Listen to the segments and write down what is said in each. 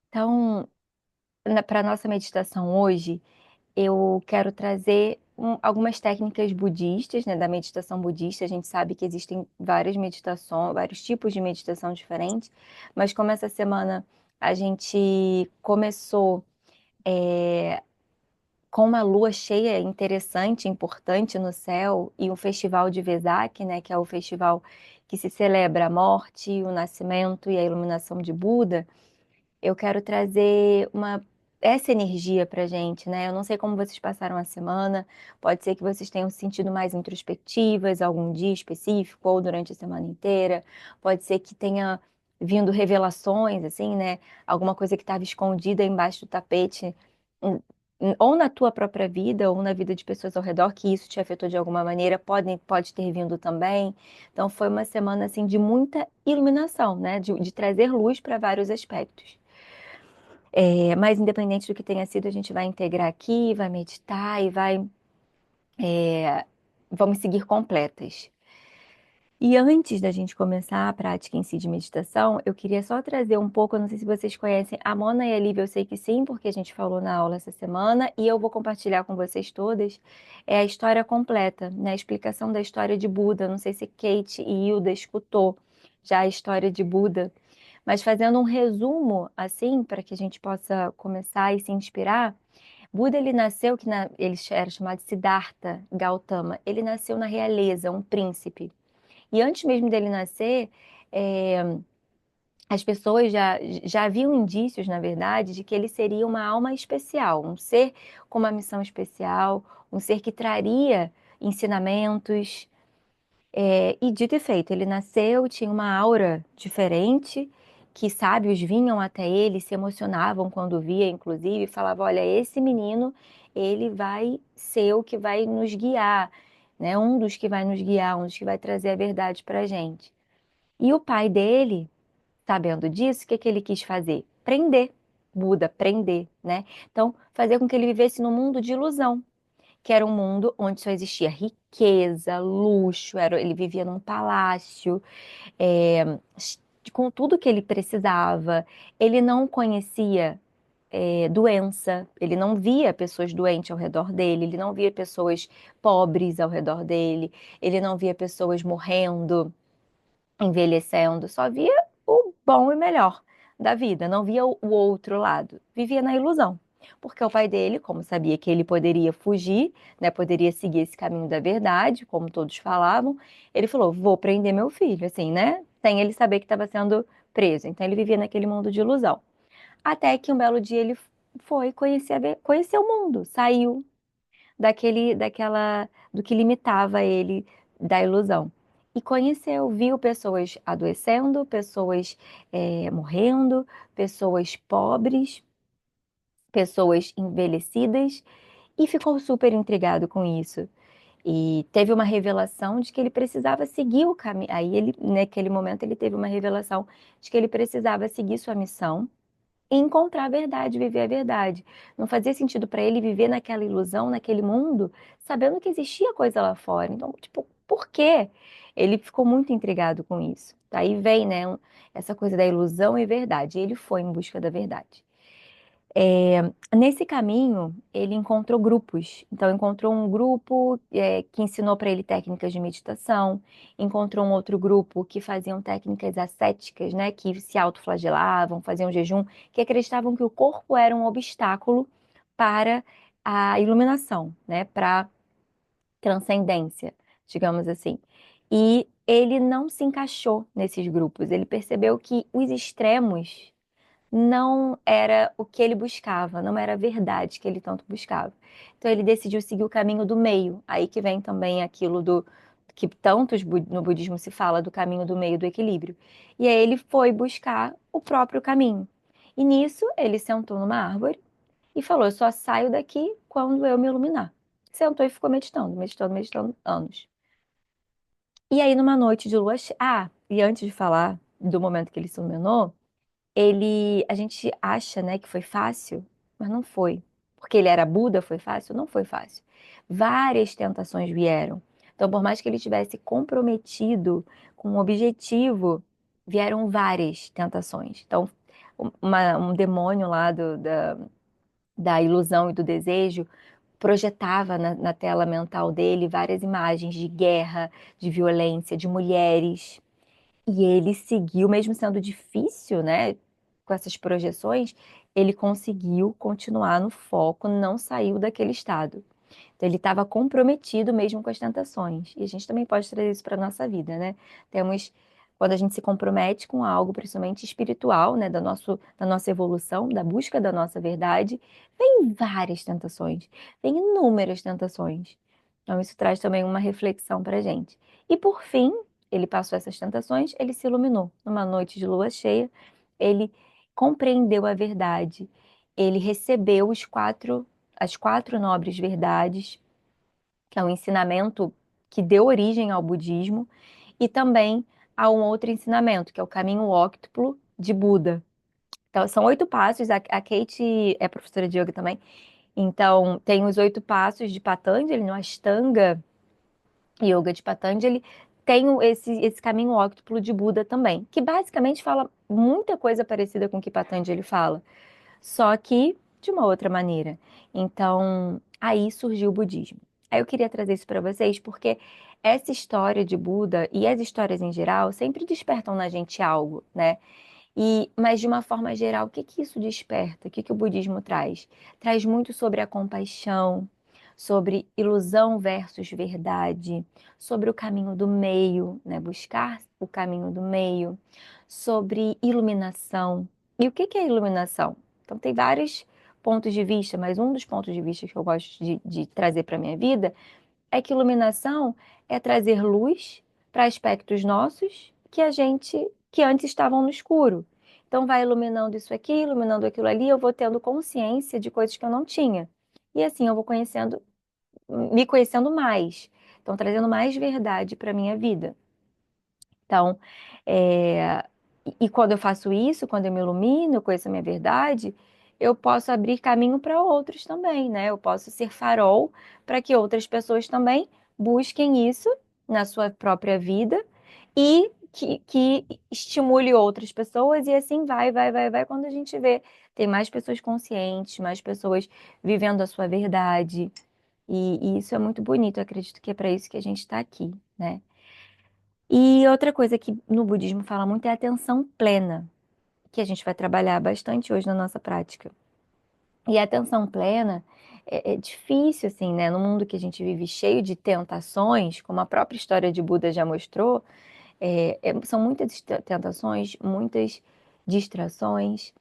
Então, para a nossa meditação hoje, eu quero trazer algumas técnicas budistas, né, da meditação budista. A gente sabe que existem várias meditações, vários tipos de meditação diferentes, mas como essa semana a gente começou com uma lua cheia interessante, importante no céu, e um festival de Vesak, né, que é o festival que se celebra a morte, o nascimento e a iluminação de Buda. Eu quero trazer essa energia para gente, né? Eu não sei como vocês passaram a semana, pode ser que vocês tenham se sentido mais introspectivas algum dia específico ou durante a semana inteira, pode ser que tenha vindo revelações, assim, né? Alguma coisa que estava escondida embaixo do tapete, ou na tua própria vida, ou na vida de pessoas ao redor, que isso te afetou de alguma maneira, pode ter vindo também. Então, foi uma semana, assim, de muita iluminação, né? De trazer luz para vários aspectos. Mas independente do que tenha sido, a gente vai integrar aqui, vai meditar e é, vamos seguir completas. E antes da gente começar a prática em si de meditação, eu queria só trazer um pouco, eu não sei se vocês conhecem a Mona e a Lívia, eu sei que sim, porque a gente falou na aula essa semana, e eu vou compartilhar com vocês todas, a história completa, né, a explicação da história de Buda. Não sei se Kate e Hilda escutou já a história de Buda, mas fazendo um resumo, assim, para que a gente possa começar e se inspirar. Buda, ele nasceu, ele era chamado Siddhartha Gautama, ele nasceu na realeza, um príncipe. E antes mesmo dele nascer, é, as pessoas já haviam indícios, na verdade, de que ele seria uma alma especial, um ser com uma missão especial, um ser que traria ensinamentos. E dito e feito, ele nasceu, tinha uma aura diferente, que sábios vinham até ele, se emocionavam quando via, inclusive, e falavam: olha, esse menino, ele vai ser o que vai nos guiar, né? Um dos que vai nos guiar, um dos que vai trazer a verdade para a gente. E o pai dele, sabendo disso, o que que ele quis fazer? Prender. Buda, prender, né? Então, fazer com que ele vivesse num mundo de ilusão, que era um mundo onde só existia riqueza, luxo, ele vivia num palácio, é, com tudo que ele precisava. Ele não conhecia doença, ele não via pessoas doentes ao redor dele, ele não via pessoas pobres ao redor dele, ele não via pessoas morrendo, envelhecendo, só via o bom e melhor da vida, não via o outro lado, vivia na ilusão. Porque o pai dele, como sabia que ele poderia fugir, né, poderia seguir esse caminho da verdade, como todos falavam, ele falou: vou prender meu filho, assim, né? Sem ele saber que estava sendo preso. Então ele vivia naquele mundo de ilusão. Até que um belo dia ele foi conhecer o mundo, saiu do que limitava ele da ilusão. E conheceu, viu pessoas adoecendo, pessoas morrendo, pessoas pobres, pessoas envelhecidas, e ficou super intrigado com isso. E teve uma revelação de que ele precisava seguir o caminho. Aí ele, naquele momento, ele teve uma revelação de que ele precisava seguir sua missão e encontrar a verdade, viver a verdade. Não fazia sentido para ele viver naquela ilusão, naquele mundo, sabendo que existia coisa lá fora. Então, tipo, por quê? Ele ficou muito intrigado com isso. Daí vem, né, essa coisa da ilusão e verdade. Ele foi em busca da verdade. Nesse caminho, ele encontrou grupos. Então, encontrou um grupo que ensinou para ele técnicas de meditação, encontrou um outro grupo que faziam técnicas ascéticas, né, que se autoflagelavam, faziam jejum, que acreditavam que o corpo era um obstáculo para a iluminação, né, para transcendência, digamos assim. E ele não se encaixou nesses grupos. Ele percebeu que os extremos não era o que ele buscava, não era a verdade que ele tanto buscava. Então ele decidiu seguir o caminho do meio. Aí que vem também aquilo do que tantos no budismo se fala do caminho do meio, do equilíbrio. E aí ele foi buscar o próprio caminho. E nisso ele sentou numa árvore e falou: eu só saio daqui quando eu me iluminar. Sentou e ficou meditando, meditando, meditando anos. E aí numa noite de lua cheia, e antes de falar do momento que ele se iluminou, a gente acha, né, que foi fácil, mas não foi. Porque ele era Buda, foi fácil? Não foi fácil. Várias tentações vieram. Então, por mais que ele tivesse comprometido com um objetivo, vieram várias tentações. Então, um demônio lá da ilusão e do desejo projetava na tela mental dele várias imagens de guerra, de violência, de mulheres. E ele seguiu, mesmo sendo difícil, né, com essas projeções, ele conseguiu continuar no foco, não saiu daquele estado. Então, ele estava comprometido mesmo com as tentações. E a gente também pode trazer isso para a nossa vida, né? Temos, quando a gente se compromete com algo, principalmente espiritual, né, da nossa evolução, da busca da nossa verdade, vem várias tentações, vem inúmeras tentações. Então, isso traz também uma reflexão para a gente. E por fim, ele passou essas tentações, ele se iluminou. Numa noite de lua cheia, ele compreendeu a verdade, ele recebeu as quatro nobres verdades, que é um ensinamento que deu origem ao budismo, e também há um outro ensinamento, que é o caminho óctuplo de Buda. Então, são 8 passos. A Kate é professora de yoga também. Então, tem os 8 passos de Patanjali, no Ashtanga Yoga de Patanjali. Tem esse caminho óctuplo de Buda também, que basicamente fala muita coisa parecida com o que Patanjali fala, só que de uma outra maneira. Então, aí surgiu o budismo. Aí eu queria trazer isso para vocês porque essa história de Buda e as histórias em geral sempre despertam na gente algo, né? Mas de uma forma geral, o que que isso desperta? O que que o budismo traz? Traz muito sobre a compaixão, sobre ilusão versus verdade, sobre o caminho do meio, né? Buscar o caminho do meio, sobre iluminação. E o que que é iluminação? Então, tem vários pontos de vista, mas um dos pontos de vista que eu gosto de trazer para a minha vida é que iluminação é trazer luz para aspectos nossos que antes estavam no escuro. Então vai iluminando isso aqui, iluminando aquilo ali, eu vou tendo consciência de coisas que eu não tinha. E assim eu vou me conhecendo mais. Então trazendo mais verdade para minha vida. Então, é, e quando eu faço isso, quando eu me ilumino, eu conheço a minha verdade, eu posso abrir caminho para outros também, né? Eu posso ser farol para que outras pessoas também busquem isso na sua própria vida e que estimule outras pessoas, e assim vai. Quando a gente vê, tem mais pessoas conscientes, mais pessoas vivendo a sua verdade. E isso é muito bonito, eu acredito que é para isso que a gente está aqui, né? E outra coisa que no budismo fala muito é a atenção plena, que a gente vai trabalhar bastante hoje na nossa prática. E a atenção plena é difícil, assim, né? No mundo que a gente vive cheio de tentações, como a própria história de Buda já mostrou, são muitas tentações, muitas distrações.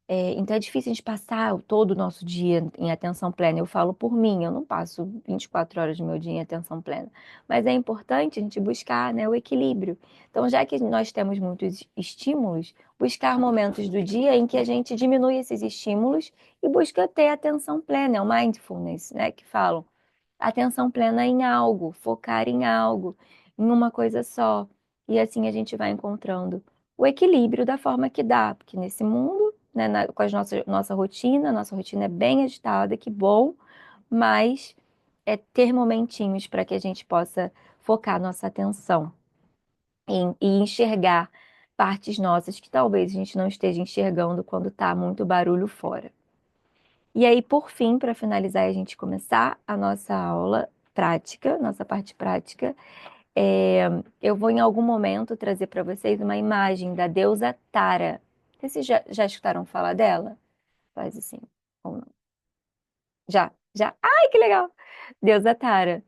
Então é difícil a gente passar todo o nosso dia em atenção plena. Eu falo por mim, eu não passo 24 horas do meu dia em atenção plena. Mas é importante a gente buscar, né, o equilíbrio. Então, já que nós temos muitos estímulos, buscar momentos do dia em que a gente diminui esses estímulos e busca ter atenção plena, é o mindfulness, né, que falam. Atenção plena em algo, focar em algo, em uma coisa só. E assim a gente vai encontrando o equilíbrio da forma que dá, porque nesse mundo, né, com a nossa rotina é bem agitada, que bom, mas é ter momentinhos para que a gente possa focar nossa atenção e enxergar partes nossas que talvez a gente não esteja enxergando quando está muito barulho fora. E aí, por fim, para finalizar e a gente começar a nossa aula prática, nossa parte prática, eu vou em algum momento trazer para vocês uma imagem da deusa Tara. Vocês já escutaram falar dela? Faz assim. Ou não? Já, já. Ai, que legal! Deusa Tara.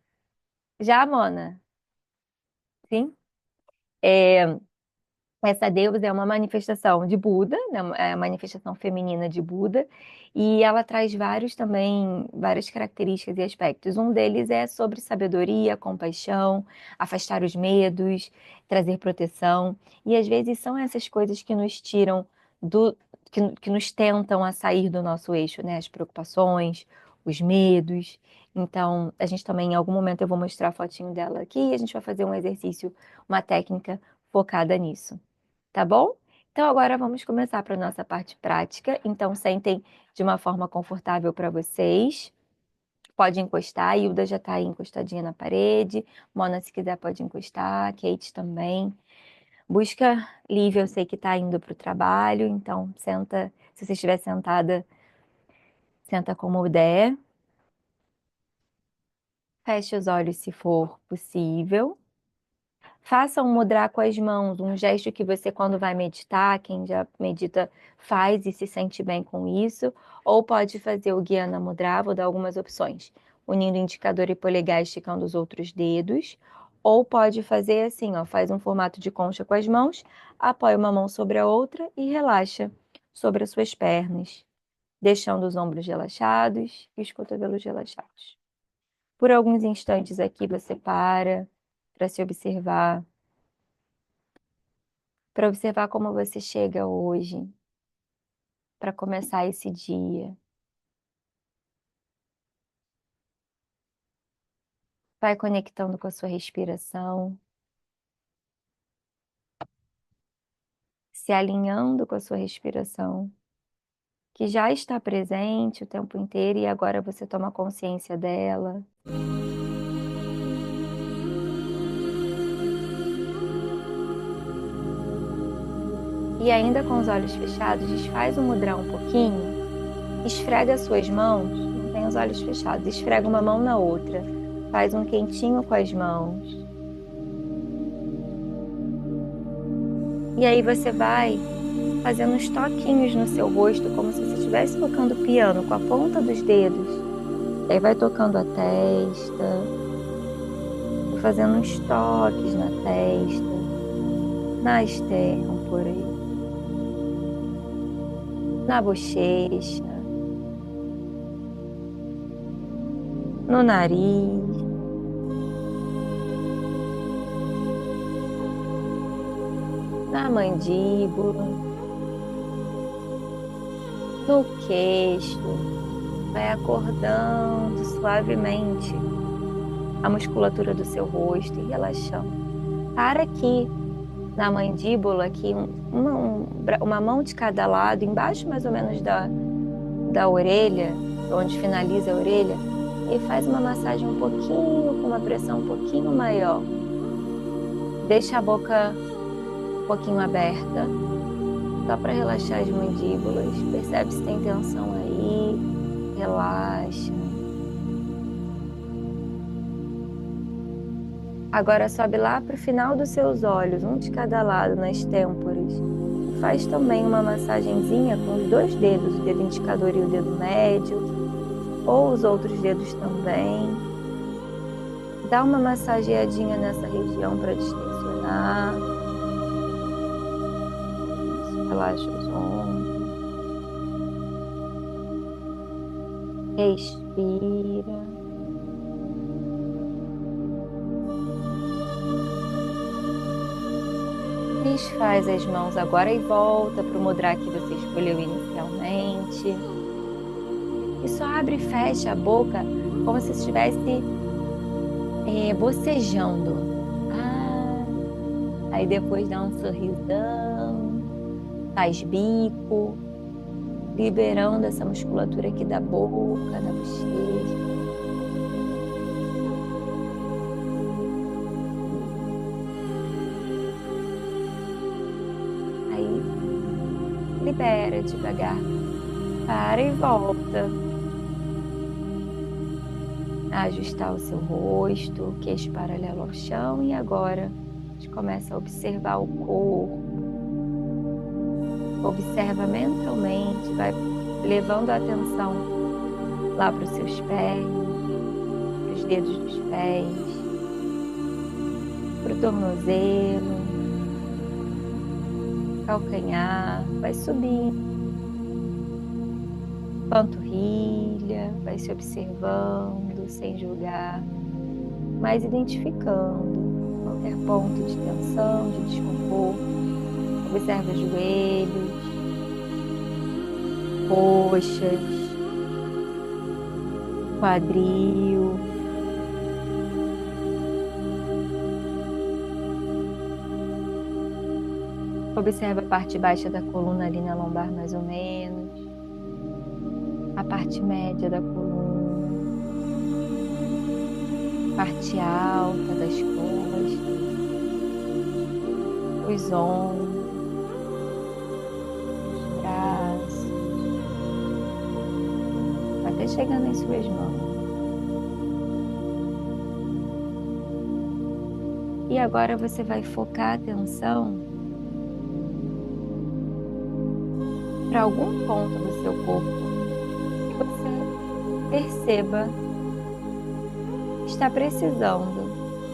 Já, Mona? Sim? É, Essa deusa é uma manifestação de Buda, né? É a manifestação feminina de Buda, e ela traz várias características e aspectos. Um deles é sobre sabedoria, compaixão, afastar os medos, trazer proteção. E às vezes são essas coisas que nos tiram do, que nos tentam a sair do nosso eixo, né? As preocupações, os medos. Então, a gente também, em algum momento, eu vou mostrar a fotinho dela aqui e a gente vai fazer um exercício, uma técnica focada nisso. Tá bom? Então agora vamos começar para a nossa parte prática. Então sentem de uma forma confortável para vocês. Pode encostar, a Hilda já está aí encostadinha na parede. Mona, se quiser, pode encostar. Kate também. Busca Lívia, eu sei que está indo para o trabalho, então senta, se você estiver sentada, senta como der. Feche os olhos se for possível. Faça um mudra com as mãos, um gesto que você, quando vai meditar, quem já medita faz e se sente bem com isso, ou pode fazer o Gyana Mudra, vou dar algumas opções, unindo o indicador e polegar, esticando os outros dedos, ou pode fazer assim, ó, faz um formato de concha com as mãos, apoia uma mão sobre a outra e relaxa sobre as suas pernas, deixando os ombros relaxados e os cotovelos relaxados. Por alguns instantes aqui você para se observar, para observar como você chega hoje, para começar esse dia. Vai conectando com a sua respiração, se alinhando com a sua respiração, que já está presente o tempo inteiro e agora você toma consciência dela. E ainda com os olhos fechados, desfaz o mudra um pouquinho, esfrega as suas mãos, não tem os olhos fechados, esfrega uma mão na outra, faz um quentinho com as mãos. E aí você vai fazendo uns toquinhos no seu rosto, como se você estivesse tocando piano com a ponta dos dedos. E aí vai tocando a testa, fazendo uns toques na testa, na estérpora, na bochecha, no nariz. Na mandíbula, no queixo, vai acordando suavemente a musculatura do seu rosto e relaxando. Para aqui, na mandíbula, aqui, uma mão de cada lado, embaixo mais ou menos da orelha, onde finaliza a orelha, e faz uma massagem um pouquinho, com uma pressão um pouquinho maior. Deixa a boca um pouquinho aberta, só para relaxar as mandíbulas. Percebe se tem tensão aí, relaxa. Agora sobe lá para o final dos seus olhos, um de cada lado, nas têmporas. Faz também uma massagenzinha com os dois dedos, o dedo indicador e o dedo médio, ou os outros dedos também. Dá uma massageadinha nessa região para distensionar. Relaxa os ombros. Respira. Desfaz as mãos agora e volta para o mudra que você escolheu inicialmente. E só abre e fecha a boca como se estivesse bocejando. Aí depois dá um sorrisão, faz bico, liberando essa musculatura aqui da boca, da bochecha. Aí libera devagar, para e volta. Ajustar o seu rosto, queixo paralelo ao chão, e agora a gente começa a observar o corpo. Observa mentalmente, vai levando a atenção lá para os seus pés, para os dedos dos pés, para o tornozelo, calcanhar, vai subindo, panturrilha, vai se observando sem julgar, mas identificando qualquer ponto de tensão, de desconforto. Observa os joelhos, coxas, quadril. Observa a parte baixa da coluna, ali na lombar mais ou menos. A parte média da coluna. Parte alta das costas. os ombros, os braços, até chegar nas suas mãos. E agora você vai focar a atenção para algum ponto do seu corpo que você perceba que está precisando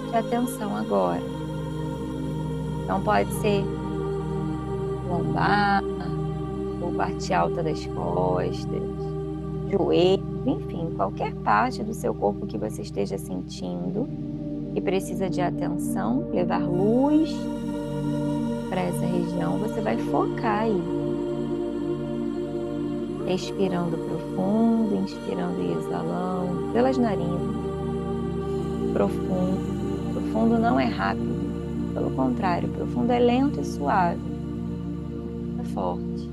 de atenção agora. Então pode ser lombar, ou parte alta das costas, joelho, enfim, qualquer parte do seu corpo que você esteja sentindo e precisa de atenção, levar luz para essa região, você vai focar aí. Respirando profundo, inspirando e exalando pelas narinas. Profundo. Profundo não é rápido, pelo contrário, profundo é lento e suave. É forte.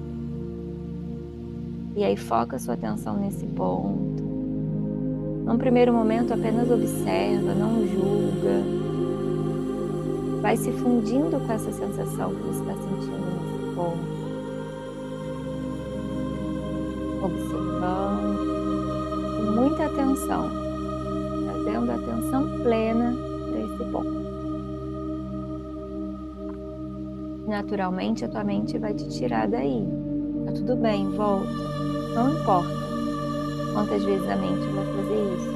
E aí foca sua atenção nesse ponto. Num primeiro momento apenas observa, não julga. Vai se fundindo com essa sensação que você está sentindo nesse ponto. Observando com muita atenção, trazendo atenção plena para esse ponto. Naturalmente a tua mente vai te tirar daí. Tá tudo bem, volta. Não importa quantas vezes a mente vai fazer isso.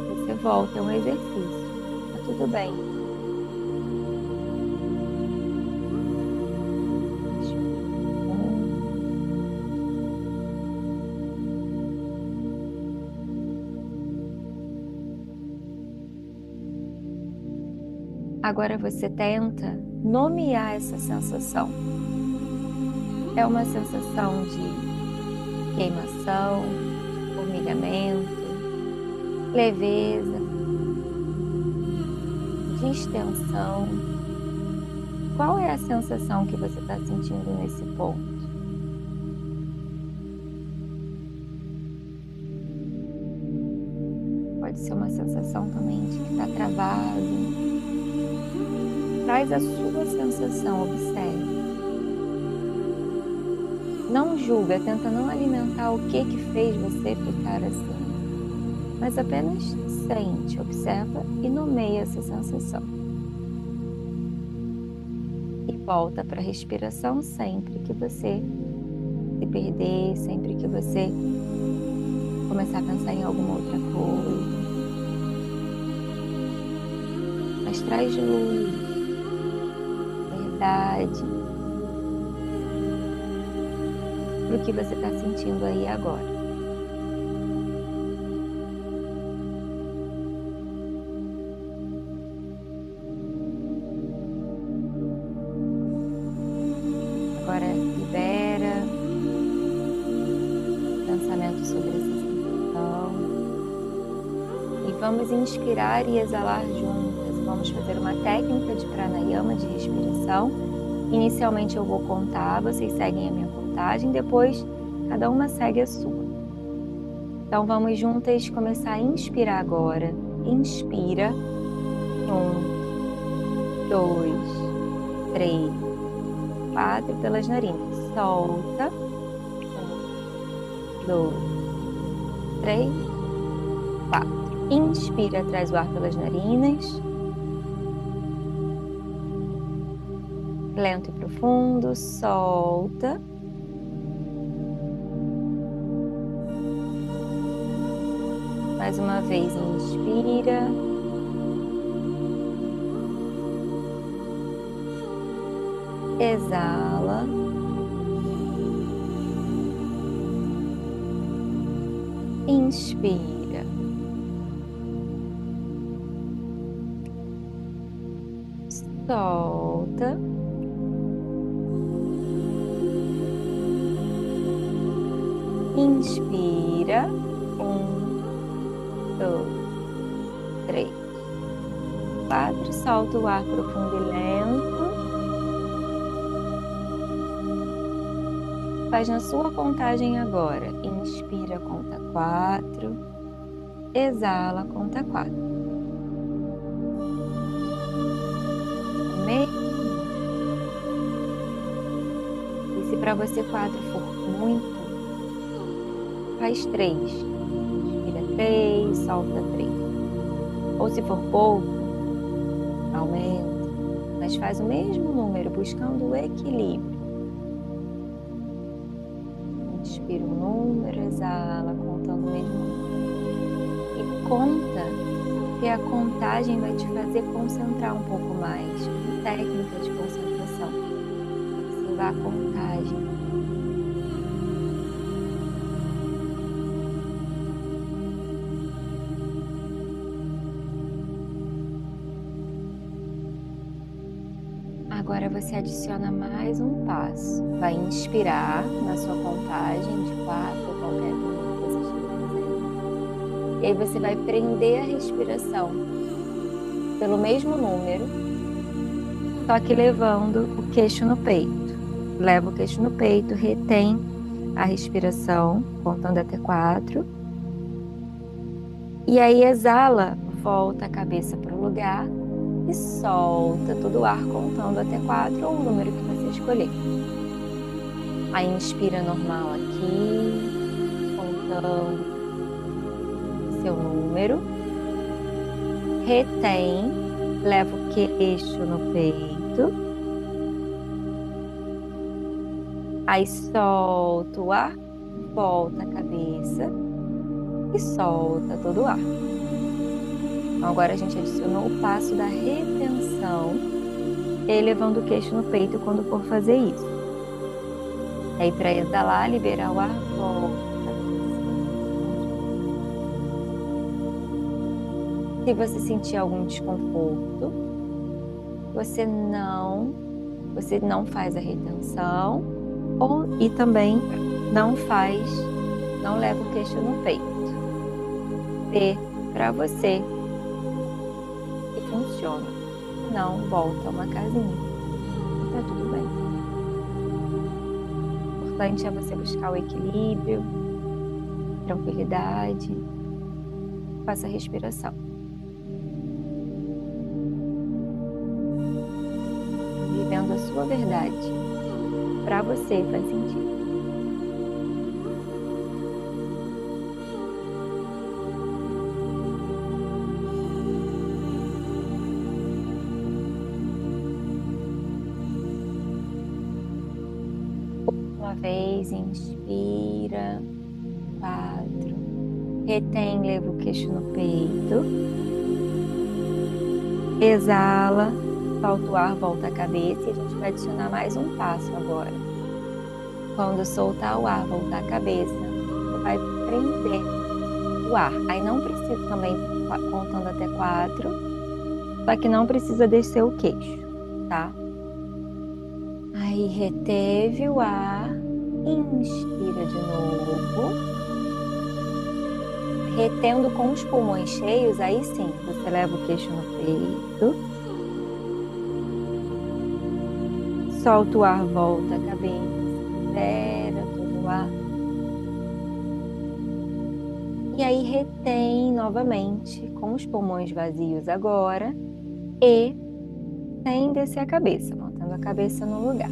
Você volta, é um exercício. Tá tudo bem. Agora você tenta nomear essa sensação. É uma sensação de queimação, formigamento, leveza, distensão. Qual é a sensação que você está sentindo nesse ponto? Pode ser uma sensação também de que está travado. Traz a sua sensação, observe. Não julga, tenta não alimentar o que fez você ficar assim. Mas apenas sente, observa e nomeia essa sensação. E volta para a respiração sempre que você se perder, sempre que você começar a pensar em alguma outra coisa. Mas traz luz. Para o que você está sentindo aí agora. Agora libera pensamento sobre essa sensação e vamos inspirar e exalar juntos. Vamos fazer uma técnica de pranayama, de respiração. Inicialmente eu vou contar, vocês seguem a minha contagem, depois cada uma segue a sua. Então vamos juntas começar a inspirar agora. Inspira. 1, 2, 3, 4 pelas narinas. Solta. 1, 2, 3, 4. Inspira, traz o ar pelas narinas. Lento e profundo, solta. Mais uma vez, inspira. Exala. Inspira. Solta. Inspira. 1, 2, 3, 4. Solta o ar profundo e lento. Faz na sua contagem agora. Inspira, conta 4. Exala, conta 4. Meio. para você 4 for muito, faz 3. Inspira 3, solta 3. Ou se for pouco, aumenta. Mas faz o mesmo número, buscando o equilíbrio. Inspira um número, exala, contando o mesmo número. E conta, que a contagem vai te fazer concentrar um pouco mais. Uma técnica de concentração. Observar a contagem. Agora você adiciona mais um passo. Vai inspirar na sua contagem de 4 ou qualquer número que você estiver fazendo. E aí você vai prender a respiração pelo mesmo número, só que levando o queixo no peito. Leva o queixo no peito, retém a respiração, contando até 4. E aí exala, volta a cabeça para o lugar. E solta todo o ar contando até 4 ou o número que você escolher. Aí inspira normal aqui, contando seu número. Retém, leva o queixo no peito. Aí solta o ar, volta a cabeça e solta todo o ar. Então agora a gente adicionou o passo da retenção, elevando o queixo no peito quando for fazer isso. Aí para exalar, liberar o ar, volta. Se você sentir algum desconforto, você não faz a retenção e também não leva o queixo no peito. Vê para você funciona. Não, volta uma casinha. Tá tudo bem. O importante é você buscar o equilíbrio, tranquilidade com essa respiração. Vivendo a sua verdade. Para você faz sentido. Vez, inspira, 4, retém, leva o queixo no peito, exala, solta o ar, volta a cabeça e a gente vai adicionar mais um passo agora. Quando soltar o ar, voltar a cabeça, você vai prender o ar. Aí não precisa também, contando até 4, só que não precisa descer o queixo, tá? Aí reteve o ar. Inspira de novo, retendo com os pulmões cheios, aí sim, você leva o queixo no peito, solta o ar, volta a cabeça, libera todo o ar, e aí retém novamente com os pulmões vazios agora, e sem descer a cabeça, mantendo a cabeça no lugar.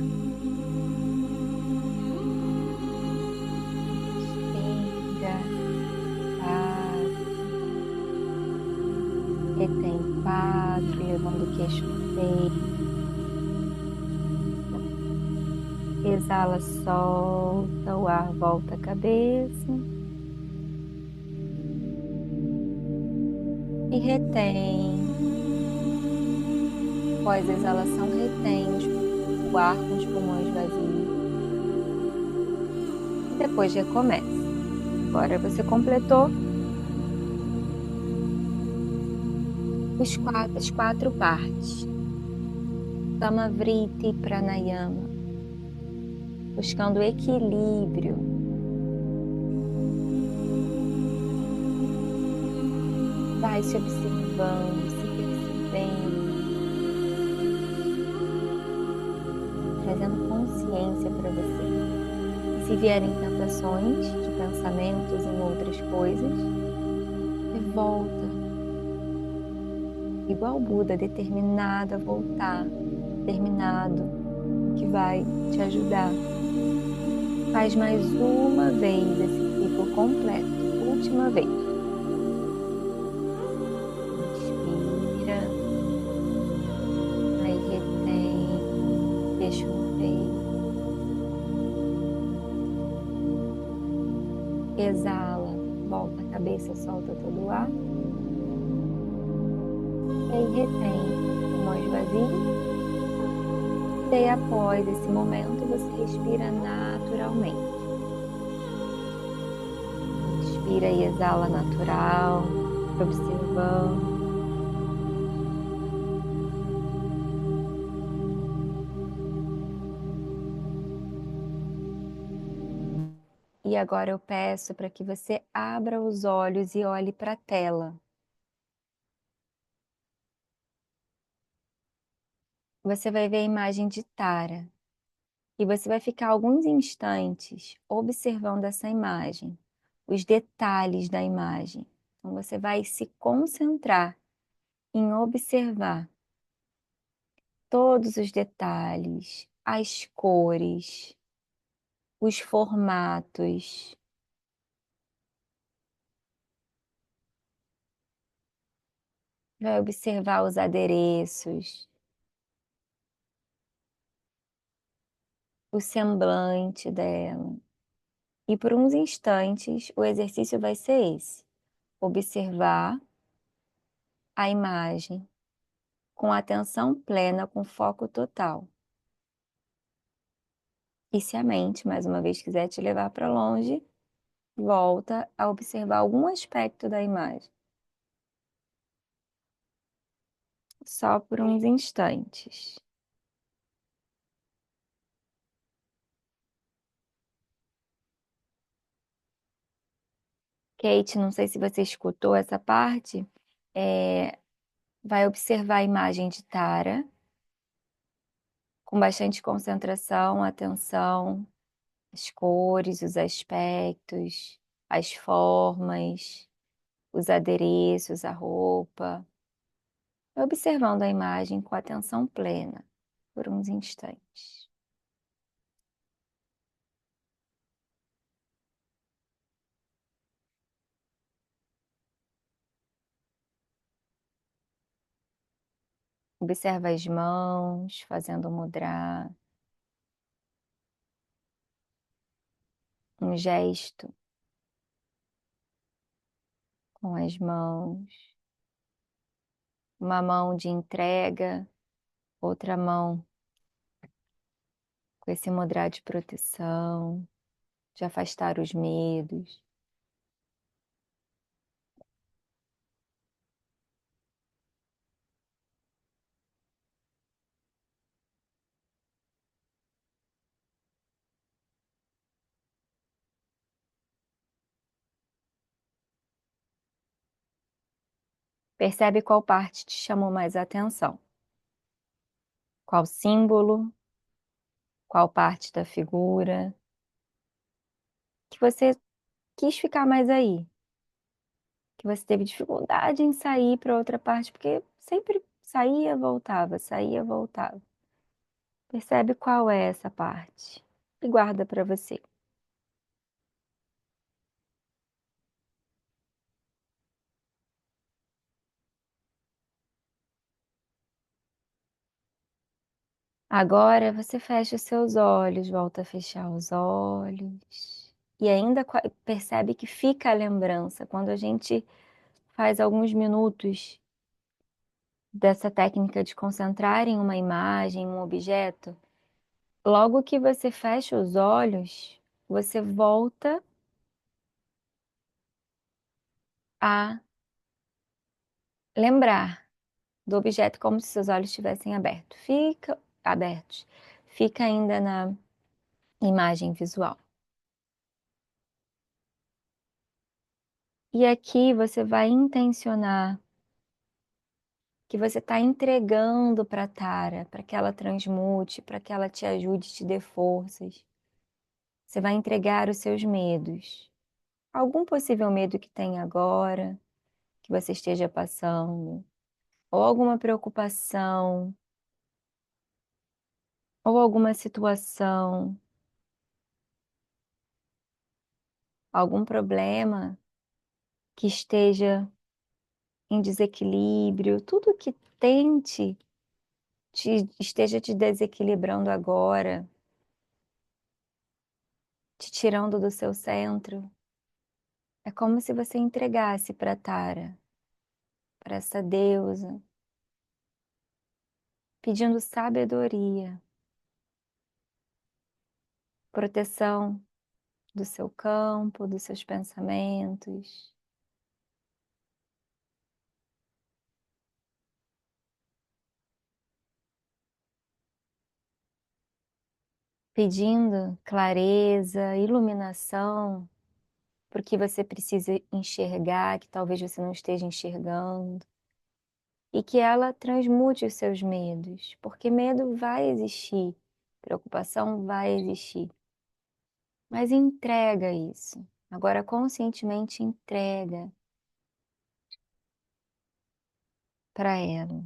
Retém 4, levando o queixo no peito. Exala, solta o ar, volta a cabeça. E retém. Após a exalação, retém o ar com os pulmões vazios. E depois recomeça. Agora você completou as 4 partes. Samavriti Pranayama. Buscando equilíbrio. Vai se observando, se percebendo. Trazendo consciência para você. E se vierem tentações de pensamentos em outras coisas, volta. Igual Buda, determinado a voltar, determinado, que vai te ajudar. Faz mais uma vez esse ciclo completo. Última vez. Inspira. Aí retém. Deixa um peito. Exala. Volta a cabeça, solta todo o ar. E aí retém. Pulmões vazios. E aí, após esse momento, você respira naturalmente. Inspira e exala natural, observando. E agora eu peço para que você abra os olhos e olhe para a tela. Você vai ver a imagem de Tara. E você vai ficar alguns instantes observando essa imagem, os detalhes da imagem. Então você vai se concentrar em observar todos os detalhes, as cores, os formatos. Vai observar os adereços, o semblante dela. E por uns instantes o exercício vai ser esse: observar a imagem com atenção plena, com foco total. E se a mente, mais uma vez, quiser te levar para longe, volta a observar algum aspecto da imagem, só por uns instantes. Kate, não sei se você escutou essa parte, vai observar a imagem de Tara com bastante concentração, atenção, as cores, os aspectos, as formas, os adereços, a roupa. Observando a imagem com atenção plena por uns instantes. Observa as mãos fazendo mudra, um gesto com as mãos, uma mão de entrega, outra mão com esse mudra de proteção, de afastar os medos. Percebe qual parte te chamou mais atenção? Qual símbolo? Qual parte da figura? Que você quis ficar mais aí? Que você teve dificuldade em sair para outra parte, porque sempre saía, voltava, saía, voltava. Percebe qual é essa parte e guarda para você. Agora você fecha os seus olhos, volta a fechar os olhos e ainda percebe que fica a lembrança. Quando a gente faz alguns minutos dessa técnica de concentrar em uma imagem, um objeto, logo que você fecha os olhos, você volta a lembrar do objeto como se seus olhos estivessem abertos. Fica ainda na imagem visual. E aqui você vai intencionar que você está entregando para a Tara, para que ela transmute, para que ela te ajude, te dê forças. Você vai entregar os seus medos. Algum possível medo que tem agora, que você esteja passando, ou alguma preocupação, ou alguma situação algum problema que esteja em desequilíbrio, tudo que tente esteja te desequilibrando agora, te tirando do seu centro, é como se você entregasse para Tara, para essa deusa, pedindo sabedoria, proteção do seu campo, dos seus pensamentos, pedindo clareza, iluminação, porque você precisa enxergar, que talvez você não esteja enxergando, e que ela transmute os seus medos, porque medo vai existir, preocupação vai existir, mas entrega isso. Agora, conscientemente entrega para ela.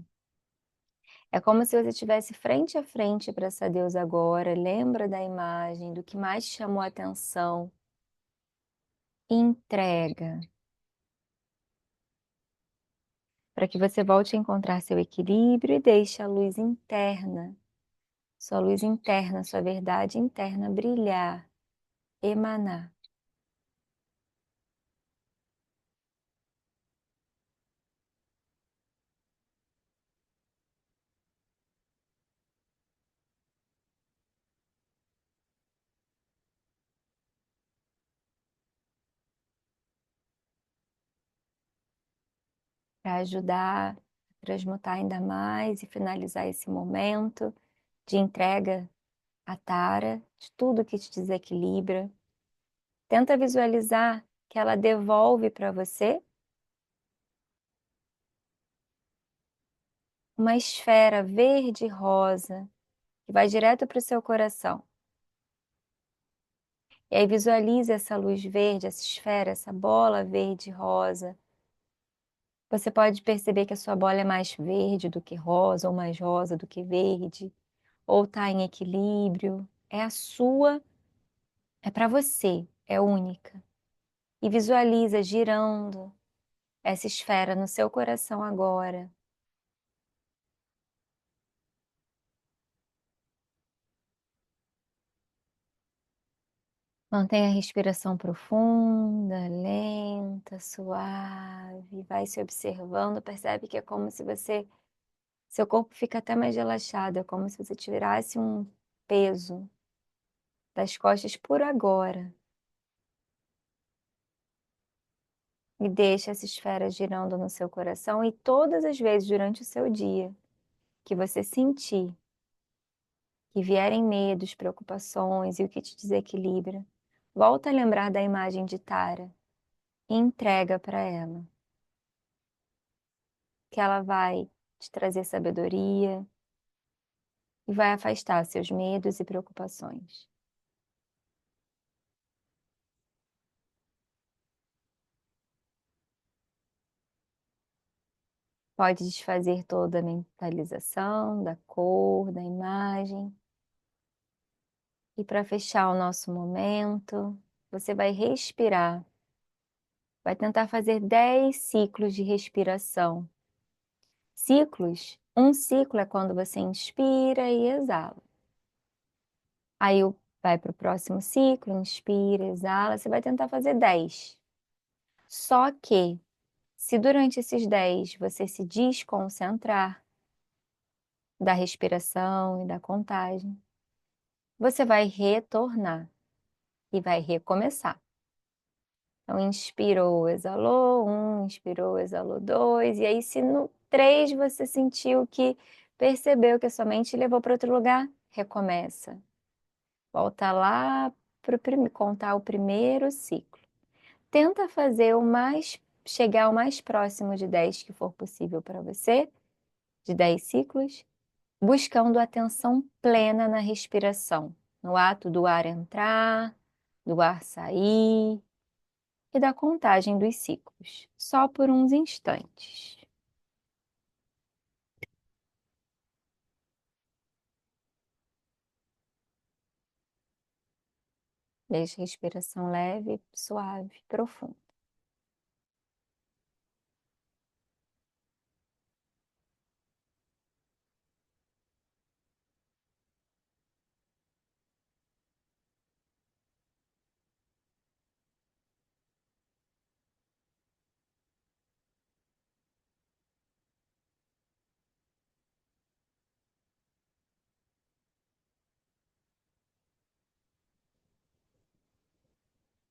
É como se você estivesse frente a frente para essa deusa agora, lembra da imagem, do que mais te chamou a atenção, entrega, para que você volte a encontrar seu equilíbrio e deixe a luz interna, sua luz interna, sua verdade interna brilhar, emanar. Para ajudar a transmutar ainda mais e finalizar esse momento de entrega à Tara, de tudo que te desequilibra. Tenta visualizar que ela devolve para você uma esfera verde-rosa que vai direto para o seu coração. E aí visualize essa luz verde, essa esfera, essa bola verde-rosa. Você pode perceber que a sua bola é mais verde do que rosa, ou mais rosa do que verde, ou está em equilíbrio. É a sua, é para você, é única. E visualiza girando essa esfera no seu coração agora. Mantenha a respiração profunda, lenta, suave. Vai se observando, percebe que é como se seu corpo fica até mais relaxado, é como se você tirasse um peso das costas por agora. E deixa essa esfera girando no seu coração e todas as vezes durante o seu dia que você sentir que vierem medos, preocupações e o que te desequilibra, volta a lembrar da imagem de Tara e entrega para ela, que ela vai te trazer sabedoria e vai afastar seus medos e preocupações. Pode desfazer toda a mentalização da cor, da imagem. E para fechar o nosso momento, você vai respirar. Vai tentar fazer 10 ciclos de respiração. Ciclos, um ciclo é quando você inspira e exala. Aí vai para o próximo ciclo, inspira, exala. Você vai tentar fazer 10. Só que, se durante esses 10 você se desconcentrar da respiração e da contagem, você vai retornar e vai recomeçar. Então, inspirou, exalou, inspirou, exalou, 2. E aí, se no 3 você sentiu que percebeu que a sua mente levou para outro lugar, recomeça. Volta lá para contar o primeiro ciclo. Tenta fazer chegar o mais próximo de 10 que for possível para você, de 10 ciclos, buscando atenção plena na respiração, no ato do ar entrar, do ar sair e da contagem dos ciclos, só por uns instantes. Deixa a respiração leve, suave, profunda.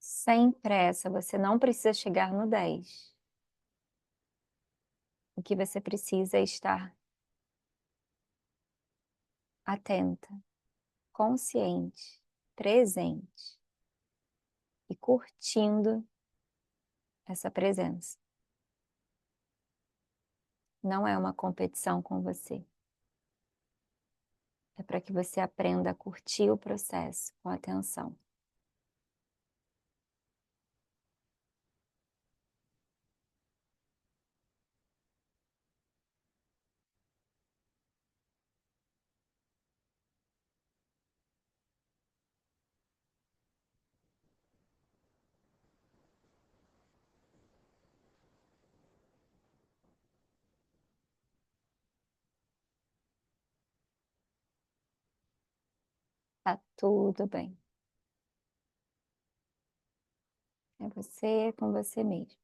Sem pressa, você não precisa chegar no 10. O que você precisa é estar atenta, consciente, presente e curtindo essa presença. Não é uma competição com você. É para que você aprenda a curtir o processo com atenção. Tá tudo bem. É você com você mesmo.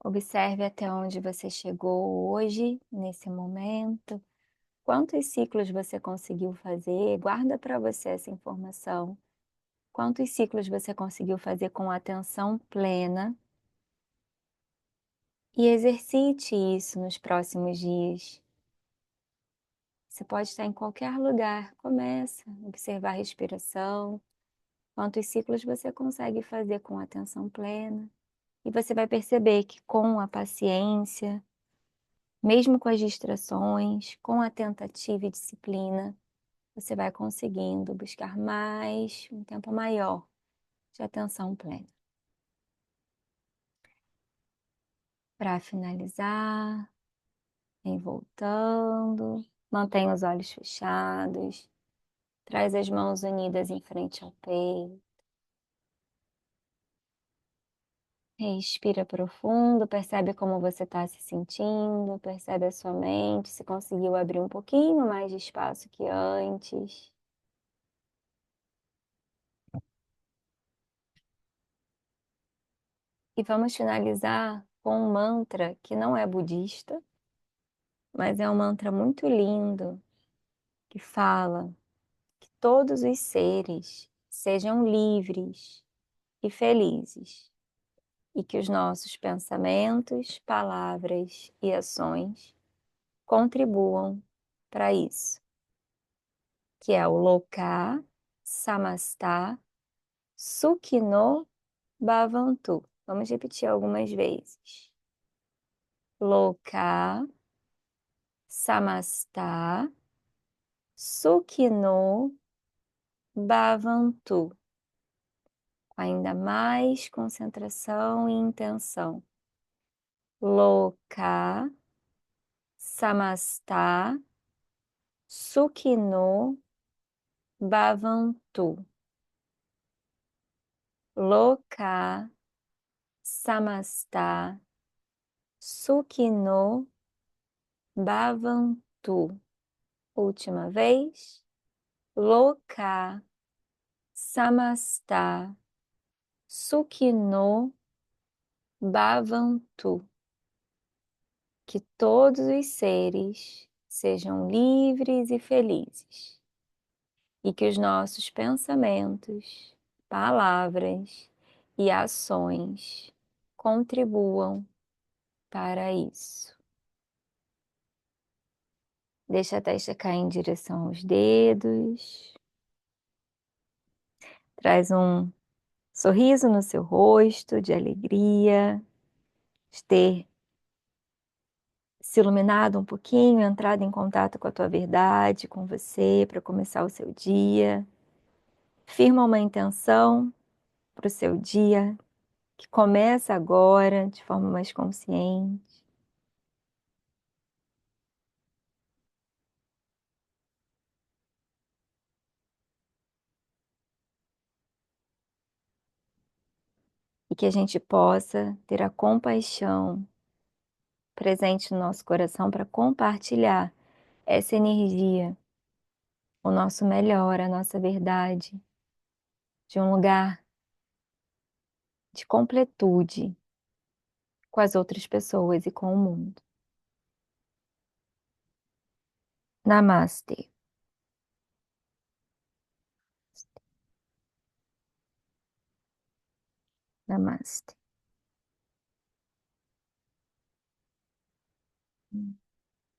Observe até onde você chegou hoje, nesse momento. Quantos ciclos você conseguiu fazer? Guarda para você essa informação. Quantos ciclos você conseguiu fazer com atenção plena? E exercite isso nos próximos dias. Você pode estar em qualquer lugar. Começa a observar a respiração. Quantos ciclos você consegue fazer com atenção plena? E você vai perceber que com a paciência, mesmo com as distrações, com a tentativa e disciplina, você vai conseguindo buscar mais, um tempo maior de atenção plena. Para finalizar, vem voltando, mantém os olhos fechados, traz as mãos unidas em frente ao peito. Respira profundo, percebe como você está se sentindo, percebe a sua mente, se conseguiu abrir um pouquinho mais de espaço que antes. E vamos finalizar com um mantra que não é budista, mas é um mantra muito lindo, que fala que todos os seres sejam livres e felizes, e que os nossos pensamentos, palavras e ações contribuam para isso, que é o Loka Samasta Sukhino Bhavantu. Vamos repetir algumas vezes. Loka Samasta Sukhino Bhavantu. Com ainda mais concentração e intenção. Loka Samasta Sukhino Bhavantu. Loka Samasta Sukhino Bhavantu. Última vez. Loka Samasta Sukhino Bhavantu. Que todos os seres sejam livres e felizes, e que os nossos pensamentos, palavras e ações contribuam para isso. Deixa a testa cair em direção aos dedos, traz um sorriso no seu rosto de alegria, de ter se iluminado um pouquinho, entrado em contato com a tua verdade, com você, para começar o seu dia. Firma uma intenção para o seu dia, que começa agora de forma mais consciente. E que a gente possa ter a compaixão presente no nosso coração para compartilhar essa energia, o nosso melhor, a nossa verdade, de um lugar de completude com as outras pessoas e com o mundo. Namastê. Namastê.